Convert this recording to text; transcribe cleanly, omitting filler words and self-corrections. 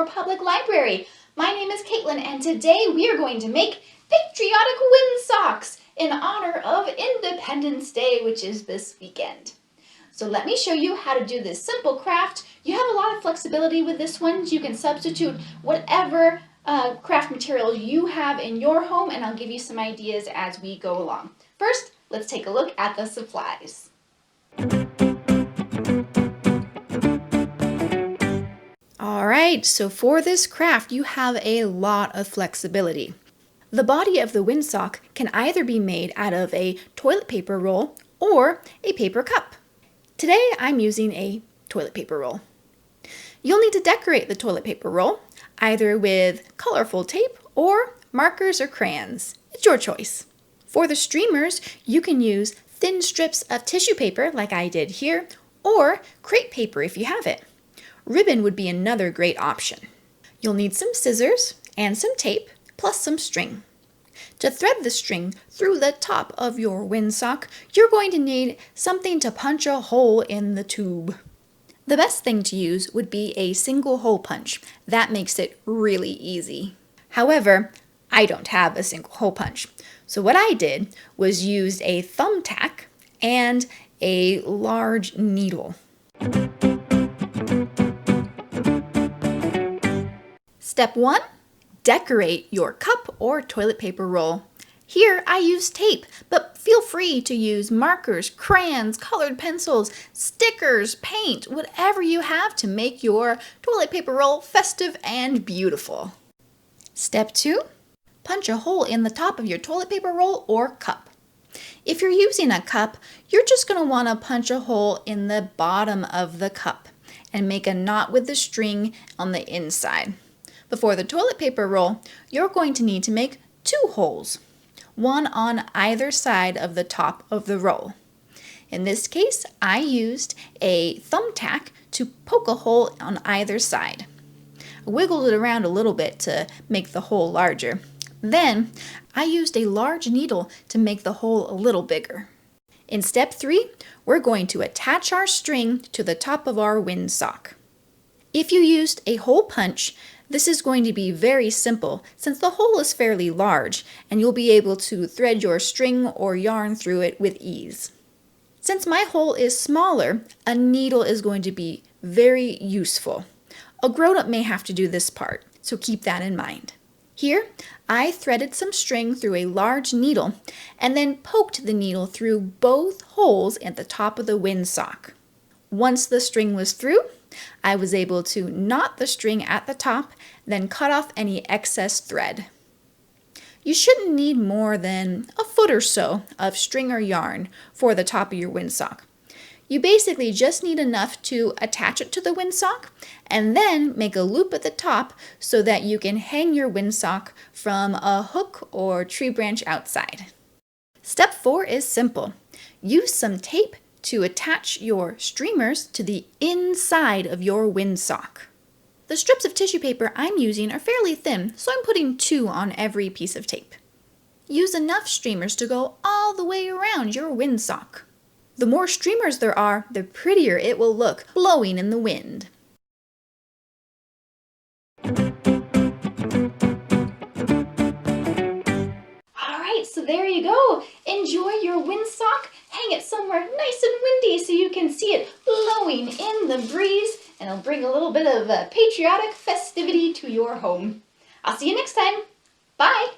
Public Library. My name is Caitlin, and today we are going to make patriotic windsocks in honor of Independence Day, which is this weekend. So let me show you how to do this simple craft. You have a lot of flexibility with this one. You can substitute whatever craft material you have in your home, and I'll give you some ideas as we go along. First, let's take a look at the supplies. Alright, so for this craft you have a lot of flexibility. The body of the windsock can either be made out of a toilet paper roll or a paper cup. Today I'm using a toilet paper roll. You'll need to decorate the toilet paper roll either with colorful tape or markers or crayons. It's your choice. For the streamers, you can use thin strips of tissue paper like I did here, or crepe paper if you have it. Ribbon would be another great option. You'll need some scissors and some tape, plus some string. To thread the string through the top of your windsock, you're going to need something to punch a hole in the tube. The best thing to use would be a single hole punch. That makes it really easy. However, I don't have a single hole punch. So what I did was used a thumbtack and a large needle. Step 1. Decorate your cup or toilet paper roll. Here I use tape, but feel free to use markers, crayons, colored pencils, stickers, paint, whatever you have to make your toilet paper roll festive and beautiful. Step 2. Punch a hole in the top of your toilet paper roll or cup. If you're using a cup, you're just going to want to punch a hole in the bottom of the cup and make a knot with the string on the inside. Before the toilet paper roll, you're going to need to make 2 holes, one on either side of the top of the roll. In this case, I used a thumbtack to poke a hole on either side. I wiggled it around a little bit to make the hole larger. Then, I used a large needle to make the hole a little bigger. In step 3, we're going to attach our string to the top of our windsock. If you used a hole punch, this is going to be very simple since the hole is fairly large and you'll be able to thread your string or yarn through it with ease. Since my hole is smaller, a needle is going to be very useful. A grown-up may have to do this part, so keep that in mind. Here, I threaded some string through a large needle and then poked the needle through both holes at the top of the windsock. Once the string was through, I was able to knot the string at the top, then cut off any excess thread. You shouldn't need more than a foot or so of string or yarn for the top of your windsock. You basically just need enough to attach it to the windsock and then make a loop at the top so that you can hang your windsock from a hook or tree branch outside. Step 4 is simple. Use some tape to attach your streamers to the inside of your windsock. The strips of tissue paper I'm using are fairly thin, so I'm putting 2 on every piece of tape. Use enough streamers to go all the way around your windsock. The more streamers there are, the prettier it will look, blowing in the wind. Alright, so there you go. Enjoy your windsock. Hang it somewhere nice and windy so you can see it blowing in the breeze, and it'll bring a little bit of patriotic festivity to your home. I'll see you next time. Bye!